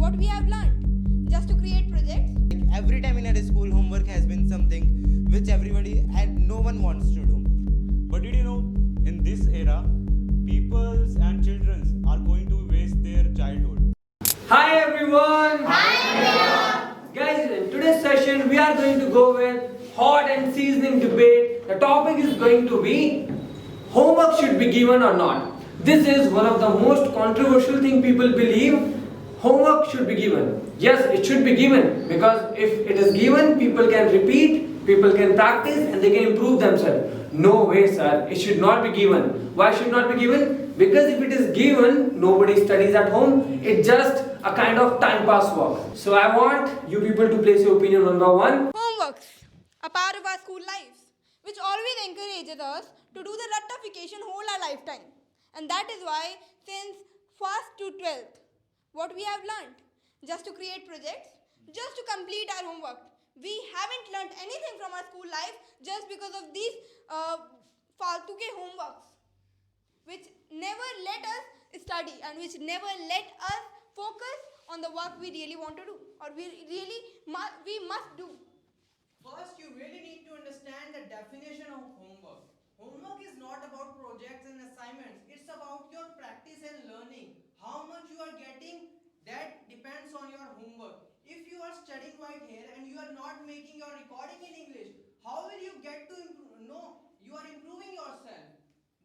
what we have learned just to create projects. Every time in a school, homework has been something which everybody and no one wants to do. But did you know, in this era, peoples and children are going to waste their childhood. Hi everyone! Hi everyone! Guys, in today's session we are going to go with hot and seasoning debate. The topic is going to be homework should be given or not. This is one of the most controversial thing people believe. Homework should be given. Yes, it should be given because if it is given, people can repeat, people can practice and they can improve themselves. No way, sir. It should not be given. Why should not be given? Because if it is given, nobody studies at home. It's just a kind of time pass work. So I want you people to place your opinion on number one. Homeworks, a part of our school lives, which always encourages us to do the rectification whole our lifetime. And that is why since 1st to 12th, what we have learned just to create projects, just to complete our homework. We haven't learned anything from our school life just because of these faltuke homeworks, which never let us study and which never let us focus on the work we really want to do or we must do. First, you really need to understand the definition of homework. Homework is not about projects and assignments. It's about your practice and learning. How much you are getting, that depends on your homework. If you are studying right here and you are not making your recording in English, how will you get to improve? No, you are improving yourself.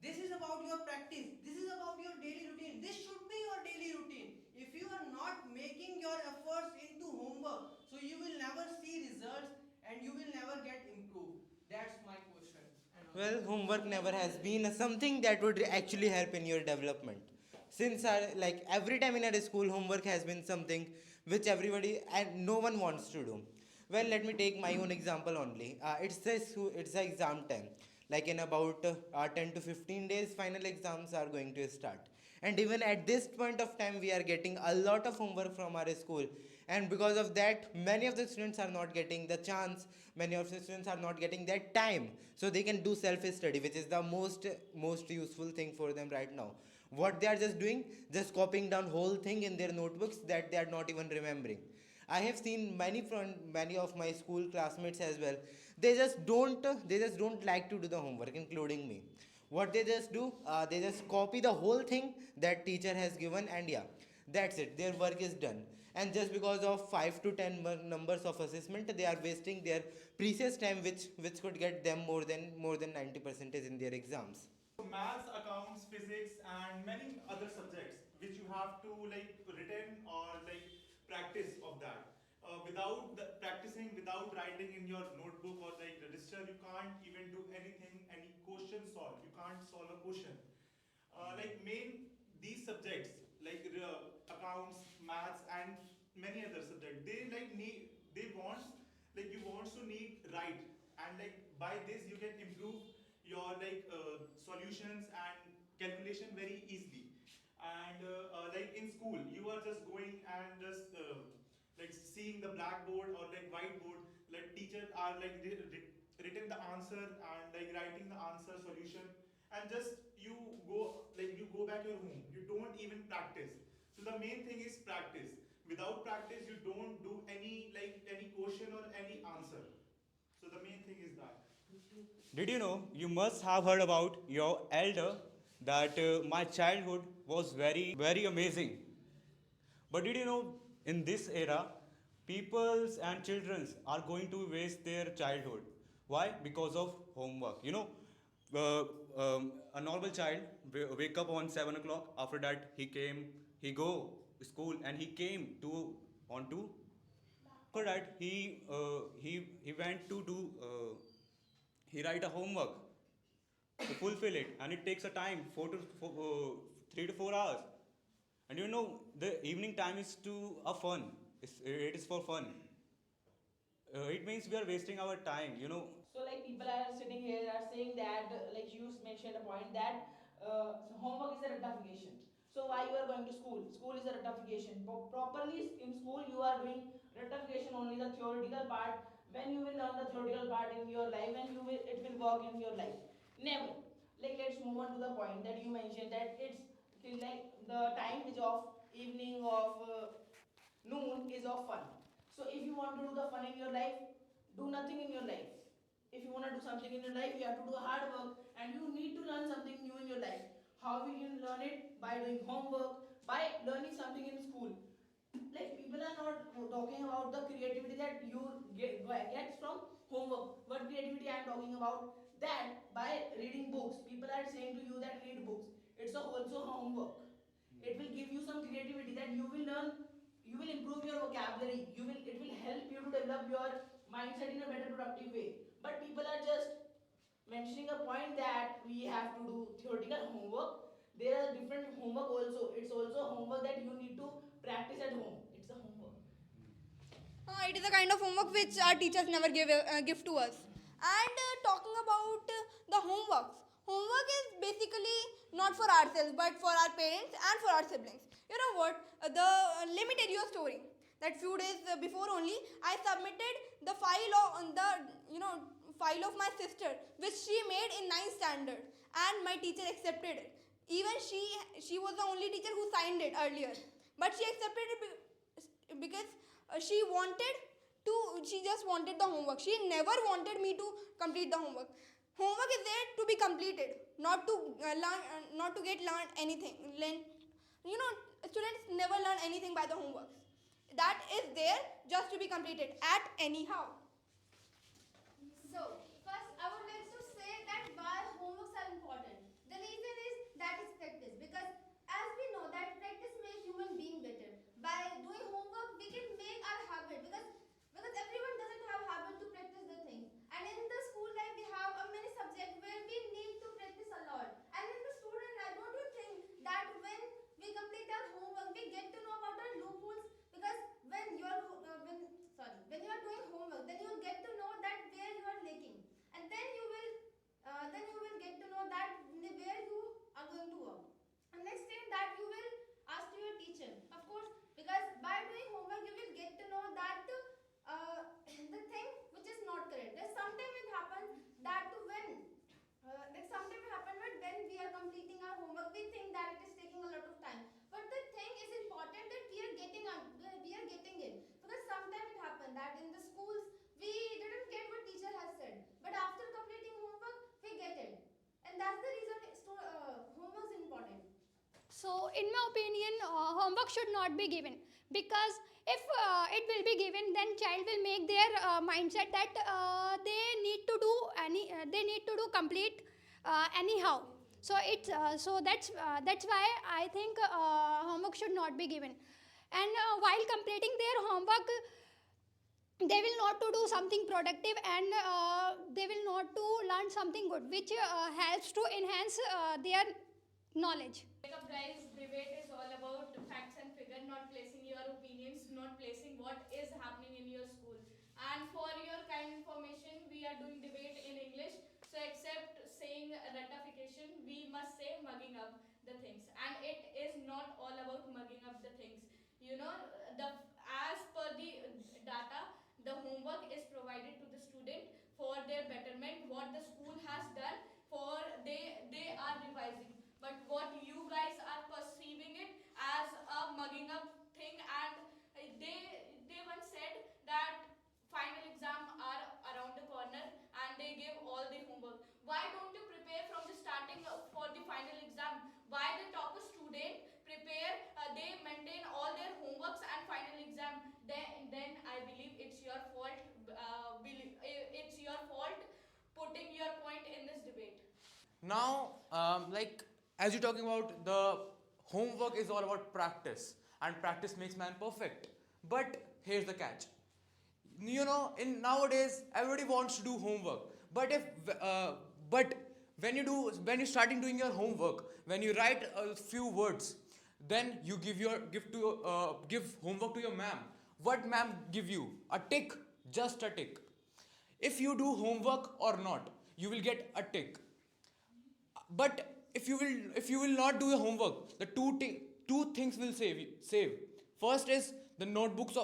This is about your practice. This is about your daily routine. This should be your daily routine. If you are not making your efforts into homework, so you will never see results and you will never get improved. That's my question. Well, homework never has been something that would actually help in your development. Since every time in a school, homework has been something which everybody and no one wants to do. Well, let me take my own example only. It's the exam time. Like in about 10 to 15 days, final exams are going to start. And even at this point of time, we are getting a lot of homework from our school. And because of that, many of the students are not getting the chance. Many of the students are not getting that time, so they can do self-study, which is the most useful thing for them right now. What they are just doing, just copying down whole thing in their notebooks that they are not even remembering. I have seen many of my school classmates as well. They just don't like to do the homework, including me. What they just do, they just copy the whole thing that teacher has given, and yeah, that's it. Their work is done. And just because of 5 to 10 numbers of assessment, they are wasting their precious time, which could get them more than 90% in their exams. Maths, accounts, physics, and many other subjects which you have to like written or like practice of that. Without practicing, without writing in your notebook or like register, you can't even do anything, any question solve. You can't solve a question. Like main these subjects like accounts, maths, and many other subjects. They like need they wants like you wants to need right, and like by this you can improve your like solutions and calculation very easily. And like in school, you are just going and just like seeing the blackboard or like whiteboard. Like teachers are like written the answer and like writing the answer solution, and just you go back your home. You don't even practice. So the main thing is practice. Without practice, you don't do any question or any answer. So the main thing is that. Did you know, you must have heard about your elder that my childhood was very, very amazing. But did you know, in this era, peoples and children are going to waste their childhood. Why? Because of homework. Uh, a normal child wake up on 7 o'clock. After that, he go school, and he came to on to. After that, he went to do. He write a homework to fulfill it, and it takes a time 3 to 4 hours. And the evening time is to a fun. It is for fun. It means we are wasting our time. So like people are sitting here are saying that like you mentioned a point that so homework is a rectification. So why you are going to school? School is a rectification. Properly in school you are doing rectification only the theoretical part. When you will learn the theoretical part in your life, and you will it will work in your life. Never. Like let's move on to the point that you mentioned that it's like the time which of evening of Noon is of fun. So if you want to do the fun in your life, do nothing in your life. If you want to do something in your life, you have to do hard work and you need to learn something new in your life. How will you learn it? By doing homework, by learning something in school. Like people are not talking about the creativity that you get from homework. What creativity I am talking about? That by reading books, people are saying to you that read books. It's also homework. It will give you some creativity that you will learn. You will improve your vocabulary. It will help you to develop your mindset in a better productive way. But people are just mentioning a point that we have to do theoretical homework. There are different homework also. It's also homework that you need to practice at home. It's a homework. It is a kind of homework which our teachers never give to us. And talking about the homework is basically not for ourselves but for our parents and for our siblings. You know what? Let me tell you a story. That few days before only, I submitted the file of my sister, which she made in 9th standard, and my teacher accepted it. Even she was the only teacher who signed it earlier, but she accepted it because she just wanted the homework. She never wanted me to complete the homework. Homework is there to be completed, not to not to get learned anything. Students never learn anything by the homework. That is there just to be completed at anyhow. So, first I would like to say that why homeworks are important. The reason is that is practice, because as we know that practice makes human being better. By doing homework we can make our habit, because everyone doesn't have habit to practice the things. And in the school life we have a many subjects where we need to practice a lot. And in the student life, don't you think that when we complete our homework we get to know about our loopholes? Because when you are when you are doing homework, then you will get to know that where you are lacking, and then you will get to know that where you are going to work. And next thing that you will ask to your teacher, of course, because by doing homework you will get to know that the thing which is not correct. There's sometimes it happens that when we are completing our homework we think that it is taking a lot of time, but the thing is important that we are getting it, because sometimes it happens that in the schools we didn't get what teacher has said, but after completing homework we get it, and that's the reason homework is important. So, in my opinion, homework should not be given, because if it will be given, then child will make their mindset that they need to do complete anyhow. So that's why I think homework should not be given. And while completing their homework, they will not to do something productive, and they will not to learn something good, which helps to enhance their knowledge. Wake up, guys. Debate is all about facts and figure, not placing your opinions, not placing what is happening in your school. And for your kind information, we are doing debate in English. So except saying ratification, we must say mugging up the things. And it is not all about mugging up the things. As per the data, the homework is provided to the student for their betterment. What the school has done, for they are revising. But what you guys are perceiving it as a mugging up thing, and they once said that final exam are around the corner and they give all the homework. Why don't you prepare from the starting for the final exam? Why the topper student prepare, they maintain all their homeworks and final exam? Then I believe it's your fault. It's your fault putting your point in this debate. Now, as you're talking about, the homework is all about practice, and practice makes man perfect. But here's the catch. In nowadays everybody wants to do homework, but when you're starting doing your homework, when you write a few words, then you give homework to your ma'am. What ma'am give you? A tick, just a tick. If you do homework or not, you will get a tick. But if you will not do your homework, the two things will save. First is the notebooks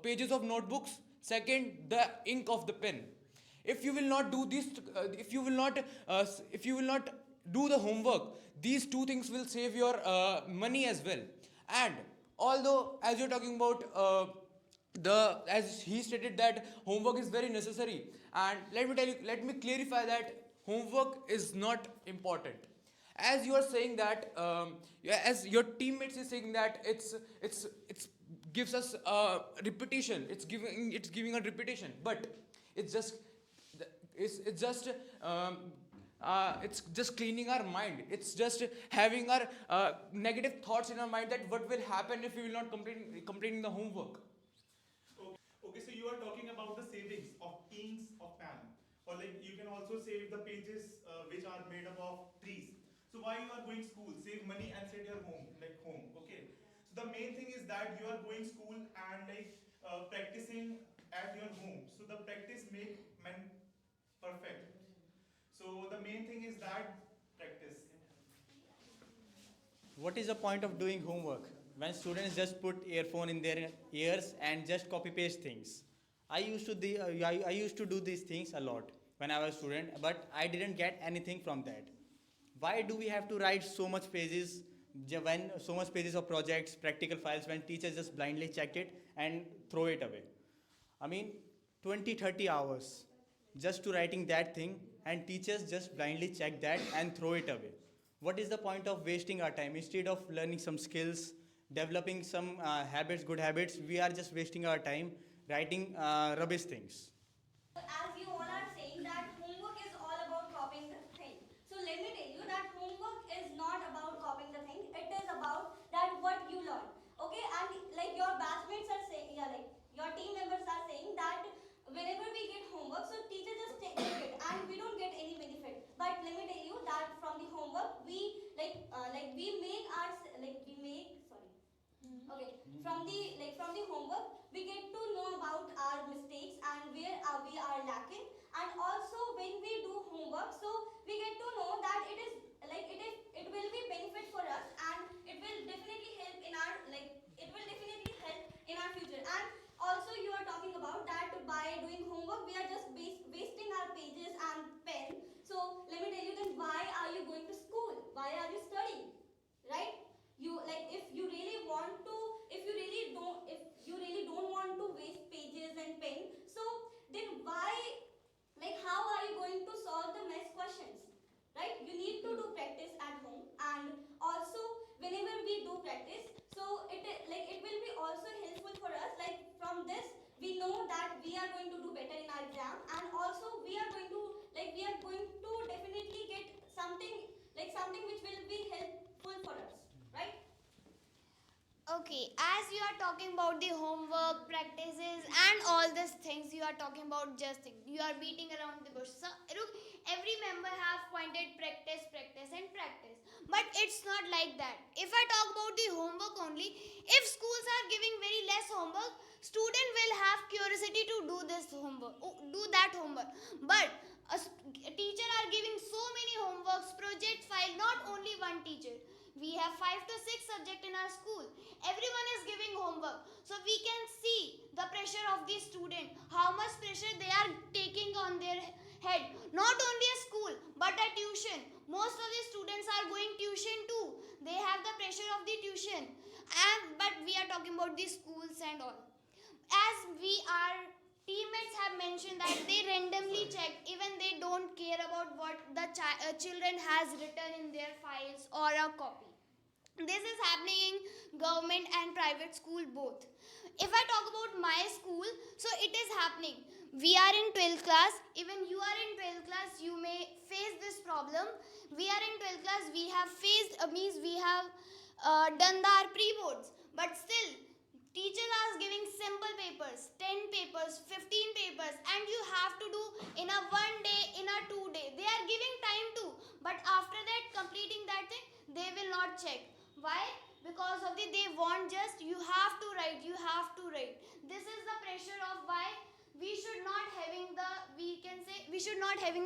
pages of notebooks. Second, the ink of the pen. If you will not do this, if you will not do the homework, these two things will save your money as well. And although as you're talking about as he stated that homework is very necessary, and let me clarify that homework is not important. As you are saying that as your teammates is saying that it's gives us repetition, it's giving a repetition, but it's just it's just um, it's just cleaning our mind. It's just having our negative thoughts in our mind that what will happen if we will not completing the homework. Okay, so you are talking about the savings of inks of pen, or like you can also save the pages which are made up of trees. So why you are going school? Save money and set your home, like home. Okay. So the main thing is that you are going school and like practicing at your home. So the practice make man perfect. So the main thing is that practice. What is the point of doing homework when students just put earphone in their ears and just copy paste things? I used to do these things a lot when I was a student, but I didn't get anything from that. Why do we have to write so much pages when so much pages of projects, practical files, when teachers just blindly check it and throw it away? I mean, 20, 30 hours just to writing that thing, and teachers just blindly check that and throw it away. What is the point of wasting our time? Instead of learning some skills, developing some habits, good habits, we are just wasting our time writing rubbish things. As you all are saying that homework is all about copying the thing. So let me tell you that homework is not about copying the thing. It is about that what you learn. Okay, and like your batchmates are saying, yeah, like your team members are saying that whenever we get homework, so teacher just take it and we don't get any benefit. But let me tell you that from the homework we we make our we make sorry. Okay, from the homework we get to know about our mistakes and where we are lacking, and also when we do homework, so we get to know that it will be benefit for us, and it will definitely help in our future. And also you are talking about that by doing homework we are just wasting our pages and pen. So let me tell you, then why are you going to school? Why are you studying? Right? You like if you really want to, if you really don't want to waste pages and pen, so then why, like how are you going to solve the math questions? Right? You need to do practice at home, and also whenever we do practice, so it will be also helpful for us. Like from this we know that we are going to do better in our exam, and also we are going to definitely get something which will be helpful for us, right? Okay, as you are talking about the homework, practices, and all these things, you are talking about just things. You are beating around the bush. So, look, every member have pointed practice, practice, and practice. But it's not like that. If I talk about the homework only, if schools are giving very less homework, student will have curiosity to do this homework, do that homework. But a teacher are giving so many homeworks, project file, not only one teacher. We have 5 to 6 subjects in our school. Everyone is giving homework. So we can see the pressure of the student, how much pressure they are taking on their head. Not only a school, but a tuition. Most of the students are going tuition too. They have the pressure of the tuition. But we are talking about the schools and all. As we are teammates have mentioned that they randomly check, even they don't care about what the children has written in their files or a copy. This is happening in government and private school both. If I talk about my school, so it is happening. We are in 12th class, even you are in 12th class, you may face this problem. We are in 12th class, we have faced, we have done our pre-boards, but still teacher is giving simple papers, 10 papers, 15 papers, and you have to do in a 1 day, in a 2 day. They are giving time too, but after that completing that thing, they will not check. Why? Because of they want just you have to write, you have to write. This is the pressure of why we should not having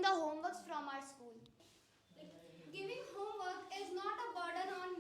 the homeworks from our school. Giving homework is not a burden on